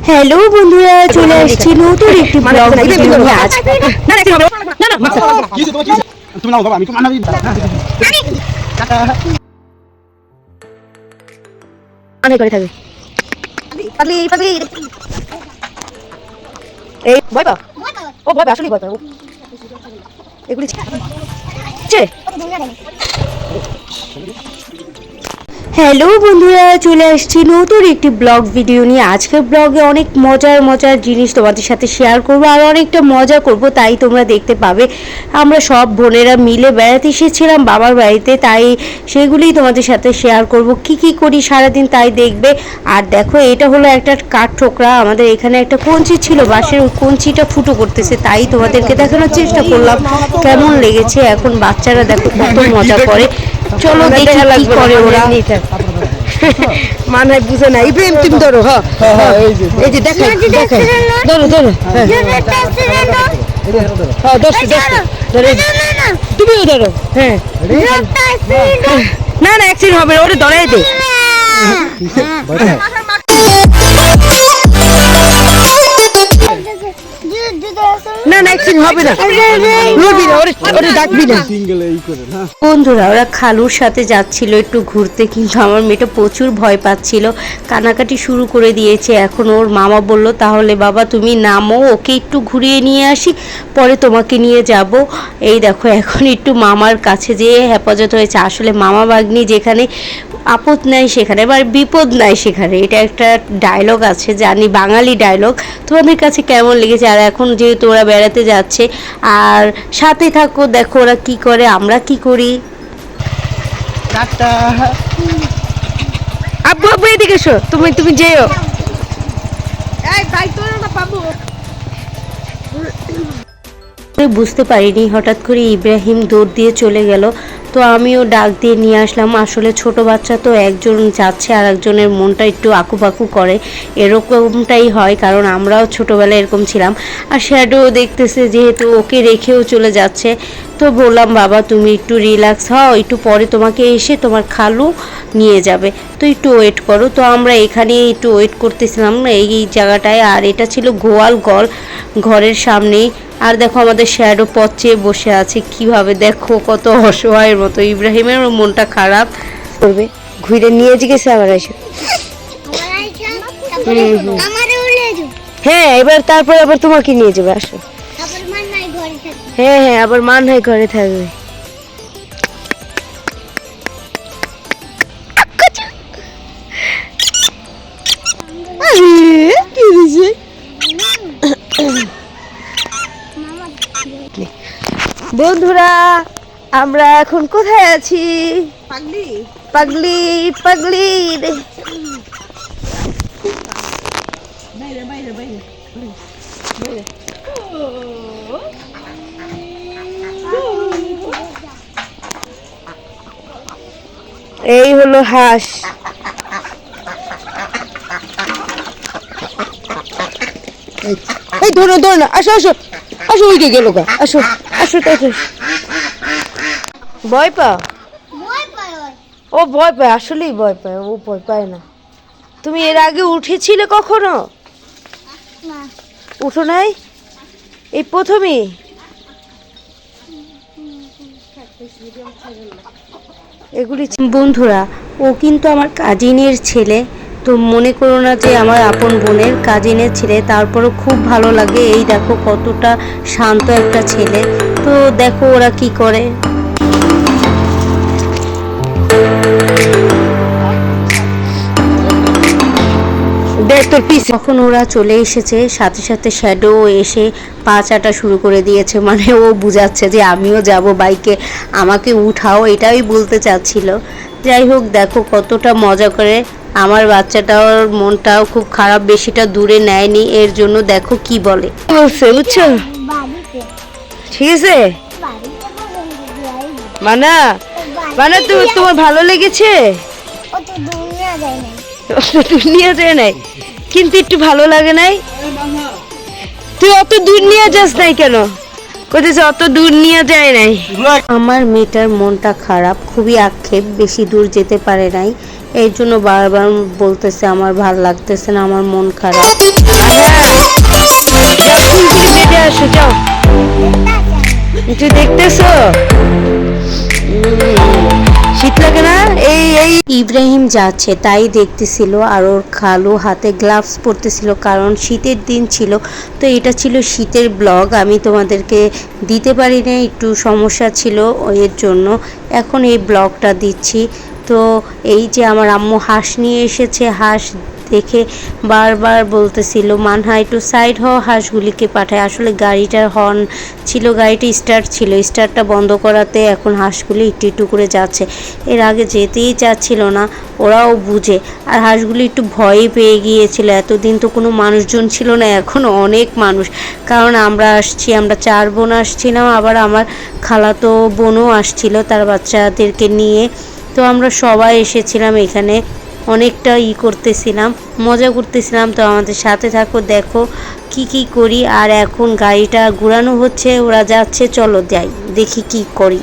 Hello বন্ধুরা, চলে আসছি নতুন একটি ব্লগ ভিডিও নিয়ে। আজ অনেক করে থাকবে এই ভয় পা ও ভয় পা আসলে ভয় পা এগুলি হ্যালো বন্ধুরা, চলে আসছি নতুন একটি ব্লগ ভিডিও নিয়ে। আজকের ব্লগে অনেক মজার মজার জিনিস তোমাদের সাথে শেয়ার করব আর অনেকটা মজা করব, তাই তোমরা দেখতে পাবে। আমরা সব বোনেরা মিলে বেড়াতে এসেছিলাম বাবার বাড়িতে, তাই সেগুলিই তোমাদের সাথে শেয়ার করব। কি কি করি সারাদিন তাই দেখবে। আর দেখো, এটা হলো একটা কাঠ ঠোকরা। আমাদের এখানে একটা কঞ্চি ছিল বাঁশের, ওই কঞ্চিটা ফুটো করতেছে, তাই তোমাদেরকে দেখানোর চেষ্টা করলাম কেমন লেগেছে। এখন বাচ্চারা দেখো কত মজা করে, চলো দেখি কি করে ওরা। মানে বুঝে না ইব্রাহিম, তুমি ধরো। হ্যাঁ এই যে দেখো দেখো, ধরো ধরো, তুমিও ধরো। হ্যাঁ না না, অ্যাক্সিডেন্ট হবে, ওরে ধরাই দে। না না, অ্যাক্সিডেন্ট হবে না, লড়বি না, ওরে ডাকবি না। বন্ধুরা, ওরা খালুর সাথে যাচ্ছিল একটু ঘুরতে, কিন্তু আমার মেয়েটা প্রচুর ভয় পাচ্ছিল, কানাকাটি শুরু করে দিয়েছে। এখন ওর মামা বলল, তাহলে বাবা তুমি নামো, ওকে একটু ঘুরিয়ে নিয়ে আসি, পরে তোমাকে নিয়ে যাব। এই দেখো, এখন একটু মামার কাছে যেয়ে হেফাজত হয়েছে। আসলে মামা ভাগ্নি যেখানে আপদ নাই সেখানে, এবার বিপদ নাই সেখানে, এটা একটা ডায়লগ আছে, জানি বাঙালি ডায়লগ। তোমাদের কাছে কেমন লেগেছে? আর এখন যেহেতু ওরা বেড়াতে যাচ্ছে, আর সাথে থাকো, দেখো ওরা কি করে, আমরা কি করি। আব্বু আব্বু এদিকে এসো, তুমি যেও। বুঝতে পারিনি, হঠাৎ করে ইব্রাহিম দৌড় দিয়ে চলে গেল, তো আমিও ডাক দিয়ে নিয়ে আসলাম। আসলে ছোট বাচ্চা তো, একজন যাচ্ছে আর একজনের মনটা একটু আকুপাকু করে, এরকমটাই হয়, কারণ আমরাও ছোটোবেলায় এরকম ছিলাম। আর শ্যাডো দেখতেছে যেহেতু, ওকে রেখেও চলে যাচ্ছে, তো বললাম বাবা তুমি একটু রিল্যাক্স হও, একটু পরে তোমাকে এসে তোমার খালু নিয়ে যাবে, তো একটু ওয়েট করো। তো আমরা এখানে একটু ওয়েট করতেছিলাম এই জায়গাটায়, আর এটা ছিল গোয়াল ঘরের সামনেই। আর দেখো আমাদের শ্যাডো পথ চেয়ে বসে আছে কিভাবে, দেখো কত অসহায়ের মতো। ইব্রাহিমের মনটা খারাপ করবে, ঘুরে নিয়ে গেছে আবার এসে। হ্যাঁ, এবার তারপরে আবার তোমাকে নিয়ে যাবে, আসো। হ্যাঁ হ্যাঁ, আবার মান হয় ঘরে থাকবে। বন্ধুরা, আমরা এখন কোথায় আছি? পাগলি পাগলি পাগলি এই হলো হাঁস। এই ধরো ধরো না, আসো আসো আসো, উইকে গেল গা, আসো আসো আসো। ভয় পা, ও ভয় পায়, আসলেই ভয় পায়, ও ভয় পায় না। তুমি এর আগে উঠেছিলে কখনো? উঠো নাই, এই প্রথমই? এগুলি বন্ধুরা, ও কিন্তু আমার কাজিনের ছেলে, তো মনে করো না যে আমার আপন বোনের, কাজিনের ছেলে, তারপরও খুব ভালো লাগে। এই দেখো কতটা শান্ত একটা ছেলে। তো দেখো ওরা কি করে। তখন ওরা চলে এসেছে, সাথে সাথে শ্যাডো এসে পা চাটা শুরু করে দিয়েছে, মানে ও বুঝাচ্ছে যে আমিও যাব বাইকে, আমাকে উঠাও, এটাই বলতে চাচ্ছিল। যাই হোক, দেখো কতটা মজা করে। আমার বাচ্চাটার মনটাও খুব খারাপ, বেশিটা দূরে নেয়নি, এর জন্য দেখো কি বলে, বুঝছো? ঠিক আছে মানা, মানে তোমার ভালো লেগেছে? নিয়ে যায় নাই, কিন্তু একটু ভালো লাগে নাই? তুই অত দূর নিয়ে যাস নাই কেন? কোথায় অত দূর নিয়ে যায় নাই। আমার মেয়েটার মনটা খারাপ, খুবই আক্ষেপ, বেশি দূর যেতে পারে নাই, এই জন্য বারবার বলতেছে আমার ভাল লাগতেছে না, আমার মন খারাপ। যাও ফুলগুলি বেঁধে আসো, যাও। একটু দেখতেছো শীত লাগে না? এই ইব্রাহিম যাচ্ছে তাই দেখতেছিল, আর ওর খালু হাতে গ্লাভস পরতেছিল কারণ শীতের দিন ছিল। তো এটা ছিল শীতের ব্লগ, আমি তোমাদেরকে দিতে পারি না, একটু সমস্যা ছিল এর জন্য এখন এই ব্লগটা দিচ্ছি। তো এই যে আমার আম্মু হাঁস নিয়ে এসেছে, হাঁস দেখে বারবার বলতেছিল মানহা একটু সাইড হও, হাঁসগুলিকে পাঠায়। আসলে গাড়িটার হর্ন ছিল, গাড়িটা স্টার্ট ছিল, স্টার্টটা বন্ধ করাতে এখন হাঁসগুলি একটু একটু করে যাচ্ছে। এর আগে যেতেই চাচ্ছিল না, ওরাও বুঝে। আর হাঁসগুলি একটু ভয়ই পেয়ে গিয়েছিল, এতদিন তো কোনো মানুষজন ছিল না, এখন অনেক মানুষ। কারণ আমরা আসছি, আমরা 4 বোন আসছিলাম, আবার আমার খালাতো বোনও আসছিল তার বাচ্চাদেরকে নিয়ে। তো আমরা সবাই এসেছিলাম এখানে, অনেকটা করতেছিলাম, মজা করতেছিলাম। তো আমাদের সাথে থাকো, দেখো কি কি করি। আর এখন গাড়িটা ঘোরানো হচ্ছে, ওরা যাচ্ছে, চলো যাই দেখি কি করি।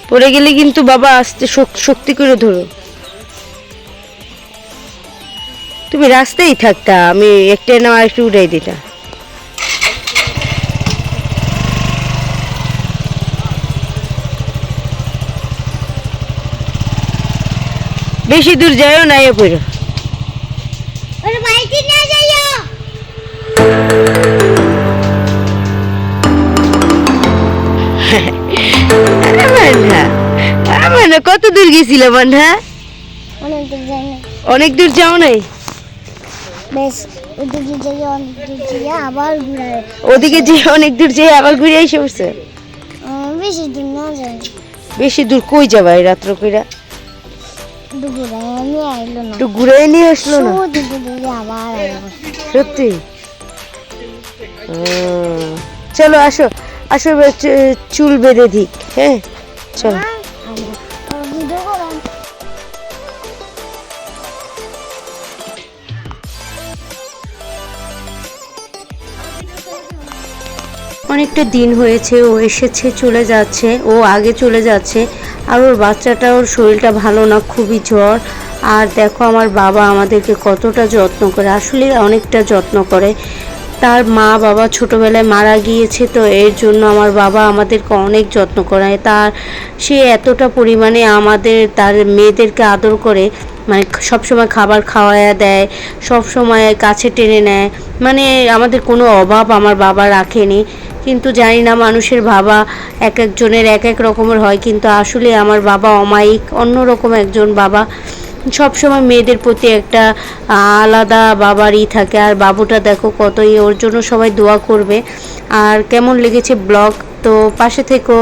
পড়ে গেলে কিন্তু বাবা আস্তে শক্তি করে ধরো। তুমি রাস্তায় থাকতা, আমি একটা না একটু উড়াই দিতা। বেশি দূর যাইও না, এ পড়ো। কত দূর গেছিল মান্না? অনেক দূর যাও নাই? ওদিকে যে অনেক দূর যে আবার ঘুরে এসে বসে। বেশি দূর কই যাবা এই রাত্র কইরা? একটু ঘুরে নিয়ে আসলো না? সত্যি? চলো আসো আসো, চুল বেঁধে দিক। হ্যাঁ চলো। অনেকটা দিন হয়েছে, ও এসেছে চলে যাচ্ছে, ও আগে চলে যাচ্ছে। আর ওর বাচ্চাটা, ওর শরীরটা ভালো না, খুবই জ্বর। আর দেখো আমার বাবা আমাদেরকে কতটা যত্ন করে, আসলে অনেকটা যত্ন করে। তার মা বাবা ছোটোবেলায় মারা গিয়েছে, তো এর জন্য আমার বাবা আমাদেরকে অনেক যত্ন করে। সে এতটা পরিমাণে আমাদের, তার মেয়েদেরকে আদর করে, মানে সবসময় খাবার খাওয়ায়া দেয়, সবসময় কাছে টেনে নেয়, মানে আমাদের কোনো অভাব আমার বাবা রাখেনি। কিন্তু জানি না মানুষের ভাবা এক একজনের এক এক রকমের হয়, কিন্তু আসলে আমার বাবা অমায়িক, অন্যরকম একজন বাবা। সবসময় মেয়েদের প্রতি একটা আলাদা বাবারই থাকে। আর বাবুটা দেখো কতই, ওর জন্য সবাই দোয়া করবে। আর কেমন লেগেছে ব্লগ, তো পাশে থেকো।